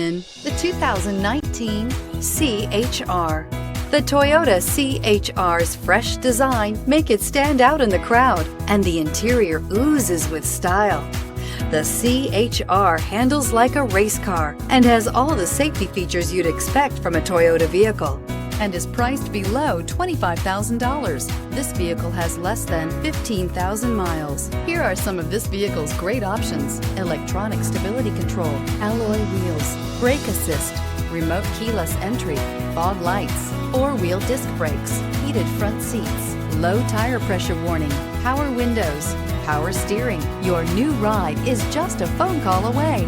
In the 2019 CHR. The Toyota CHR's fresh design make it stand out in the crowd, and the interior oozes with style. The CHR handles like a race car and has all the safety features you'd expect from a Toyota vehicle, and is priced below $25,000. This vehicle has less than 15,000 miles. Here are some of this vehicle's great options: electronic stability control, alloy wheels, brake assist, remote keyless entry, fog lights, four-wheel disc brakes, heated front seats, low tire pressure warning, power windows, power steering. Your new ride is just a phone call away.